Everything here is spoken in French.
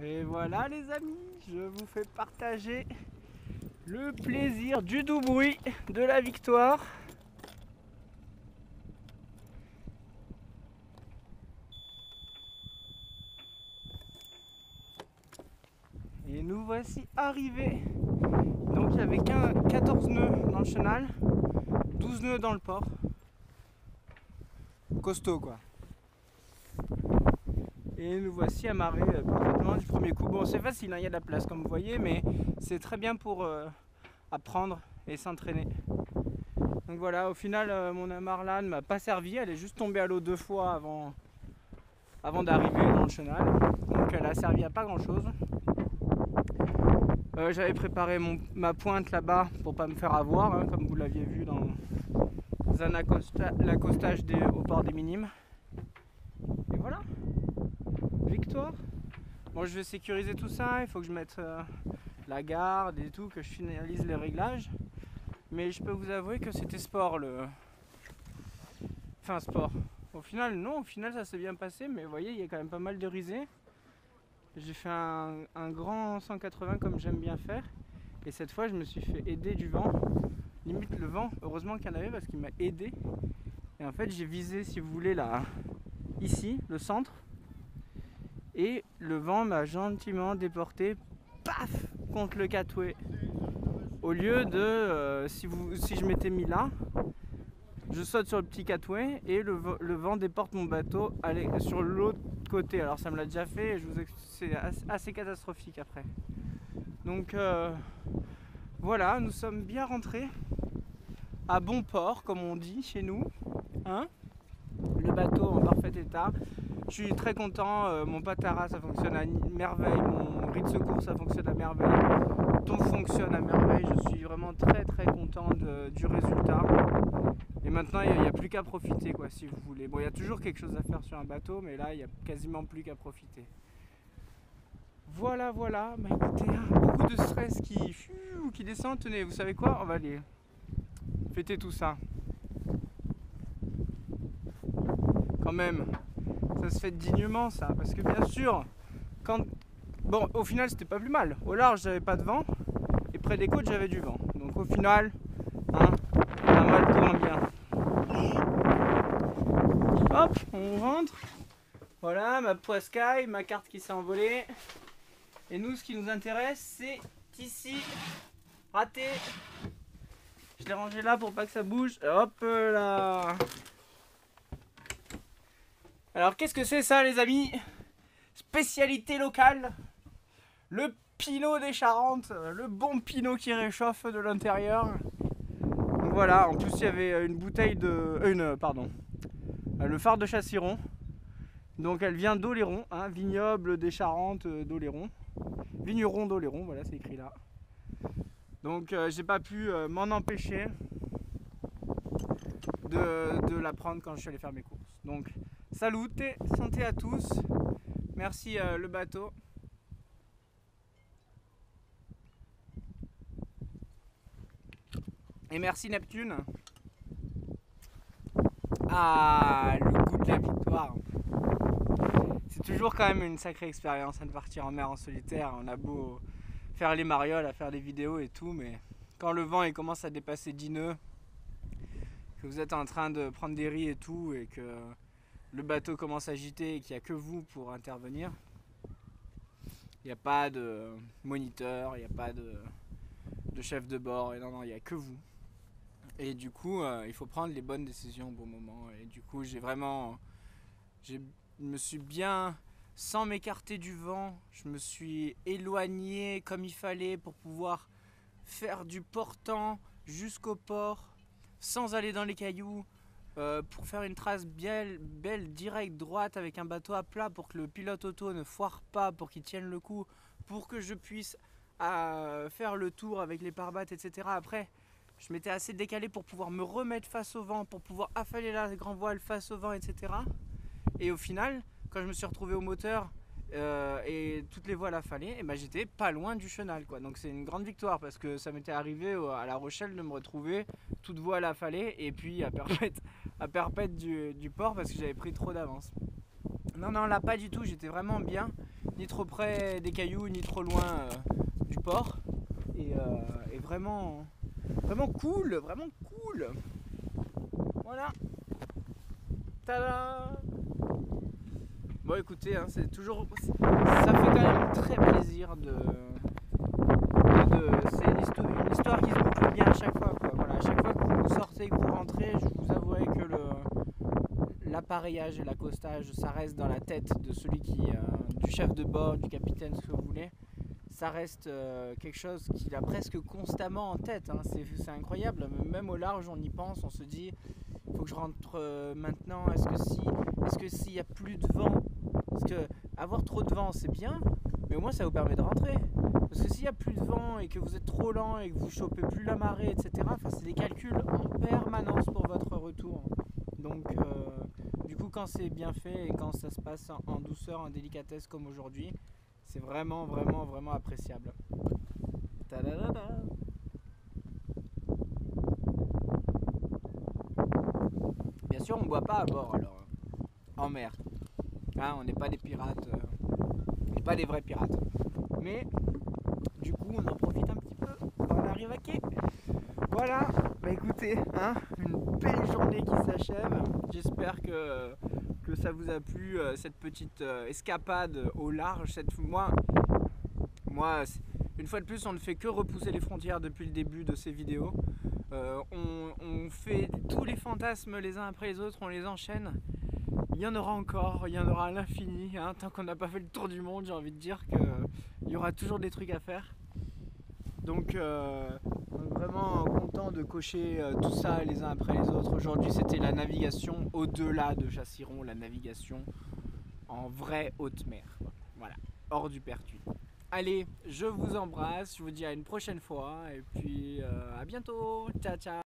Et voilà les amis, je vous fais partager le plaisir du doux bruit de la victoire. Et nous voici arrivés. Donc il y avait 14 nœuds dans le chenal, 12 nœuds dans le port. Costaud quoi. Et nous voici amarrés parfaitement du premier coup. Bon, c'est facile, hein, il y a de la place comme vous voyez, mais c'est très bien pour apprendre et s'entraîner. Donc voilà, au final, mon amarre ne m'a pas servi. Elle est juste tombée à l'eau 2 fois avant d'arriver dans le chenal. Donc elle a servi à pas grand chose. J'avais préparé ma pointe là-bas pour pas me faire avoir, hein, comme vous l'aviez vu dans l'accostage au port des Minimes. Et voilà, victoire. Bon, je vais sécuriser tout ça, il faut que je mette la garde et tout, que je finalise les réglages. Mais je peux vous avouer que c'était sport Enfin sport. Au final non, au final ça s'est bien passé, mais vous voyez il y a quand même pas mal de risées. J'ai fait un grand 180 comme j'aime bien faire. Et cette fois je me suis fait aider du vent. Limite le vent, heureusement qu'il y en avait parce qu'il m'a aidé. Et en fait j'ai visé si vous voulez là, ici, le centre. Et le vent m'a gentiment déporté, paf, contre le catway. Au lieu de, si je m'étais mis là, je saute sur le petit catway et le vent déporte mon bateau sur l'autre côté. Alors ça me l'a déjà fait et c'est assez catastrophique après. Donc voilà, nous sommes bien rentrés à bon port, comme on dit chez nous. Hein, le bateau en parfait état. Je suis très content, mon patara ça fonctionne à merveille, mon riz de secours ça fonctionne à merveille, tout fonctionne à merveille, je suis vraiment très content du résultat. Et maintenant il n'y a plus qu'à profiter quoi si vous voulez. Bon il y a toujours quelque chose à faire sur un bateau mais là il n'y a quasiment plus qu'à profiter. Voilà, bah écoutez, beaucoup de stress qui descend, tenez, vous savez quoi, on va aller fêter tout ça. Quand même. Ça se fait dignement ça, parce que bien sûr, bon au final c'était pas plus mal, au large j'avais pas de vent, et près des côtes j'avais du vent, donc au final, hein, la mal tourne bien. Hop, on rentre, voilà ma poiscaille, ma carte qui s'est envolée, et nous ce qui nous intéresse c'est ici, raté, je l'ai rangé là pour pas que ça bouge, hop là. Alors qu'est-ce que c'est ça les amis? Spécialité locale, le pinot des Charentes, le bon pinot qui réchauffe de l'intérieur. Donc voilà, en plus il y avait une bouteille de... le phare de Chassiron. Donc elle vient d'Oléron, hein, vignoble des Charentes d'Oléron. Vigneron d'Oléron, voilà c'est écrit là. Donc j'ai pas pu m'en empêcher de la prendre quand je suis allé faire mes courses. Donc salute, santé à tous, merci le bateau. Et merci Neptune. Ah, le goût de la victoire. C'est toujours quand même une sacrée expérience de partir en mer en solitaire. On a beau faire les marioles, à faire des vidéos et tout, mais quand le vent il commence à dépasser 10 nœuds, que vous êtes en train de prendre des riz et tout, et que le bateau commence à agiter et qu'il n'y a que vous pour intervenir, il n'y a pas de moniteur, il n'y a pas de chef de bord, et non, il n'y a que vous. Et du coup, il faut prendre les bonnes décisions au bon moment. Et du coup, je me suis bien, sans m'écarter du vent, je me suis éloigné comme il fallait pour pouvoir faire du portant jusqu'au port, sans aller dans les cailloux, pour faire une trace belle, directe, droite, avec un bateau à plat pour que le pilote auto ne foire pas, pour qu'il tienne le coup, pour que je puisse faire le tour avec les pare-battes, etc. Après, je m'étais assez décalé pour pouvoir me remettre face au vent, pour pouvoir affaler la grand voile face au vent, etc. Et au final, quand je me suis retrouvé au moteur et toutes les voiles affalées, et ben j'étais pas loin du chenal, quoi. Donc c'est une grande victoire parce que ça m'était arrivé à La Rochelle de me retrouver toute voile affalée et puis à perpète du port parce que j'avais pris trop d'avance. Non, là pas du tout, j'étais vraiment bien. ni trop près des cailloux, ni trop loin du port. Et vraiment, vraiment cool, vraiment cool. Voilà. Tada! Bon écoutez, hein, c'est toujours, ça fait quand même très plaisir c'est une histoire qui se boucle bien à chaque fois, quoi. Voilà, à chaque fois que vous sortez, que vous rentrez, je vous avouerai que l'appareillage et l'accostage, ça reste dans la tête de celui du chef de bord, du capitaine, ce que vous voulez. Ça reste quelque chose qu'il a presque constamment en tête, hein. C'est incroyable, même au large on y pense, on se dit il faut que je rentre maintenant, est-ce que s'il n'y a plus de vent, parce que avoir trop de vent c'est bien, mais au moins ça vous permet de rentrer, parce que s'il n'y a plus de vent et que vous êtes trop lent et que vous chopez plus la marée, etc., enfin, c'est des calculs en permanence pour votre retour. Donc du coup quand c'est bien fait et quand ça se passe en douceur, en délicatesse comme aujourd'hui, c'est vraiment, vraiment, vraiment appréciable. Tadadada. Bien sûr, on ne boit pas à bord, alors, en mer. Hein, on n'est pas des pirates, on n'est pas des vrais pirates. Mais, du coup, on en profite un petit peu quand on arrive à quai. Voilà, bah écoutez, hein, une belle journée qui s'achève. J'espère que ça vous a plu, cette petite escapade au large. Moi, une fois de plus, on ne fait que repousser les frontières depuis le début de ces vidéos. On fait tous les fantasmes les uns après les autres, on les enchaîne. Il y en aura encore, il y en aura à l'infini, hein. Tant qu'on n'a pas fait le tour du monde, j'ai envie de dire qu'il y aura toujours des trucs à faire. Donc vraiment content de cocher tout ça les uns après les autres. Aujourd'hui c'était la navigation au-delà de Chasseron, la navigation en vraie haute mer. Voilà, hors du Pertuis. Allez, je vous embrasse, je vous dis à une prochaine fois et puis à bientôt. Ciao ciao.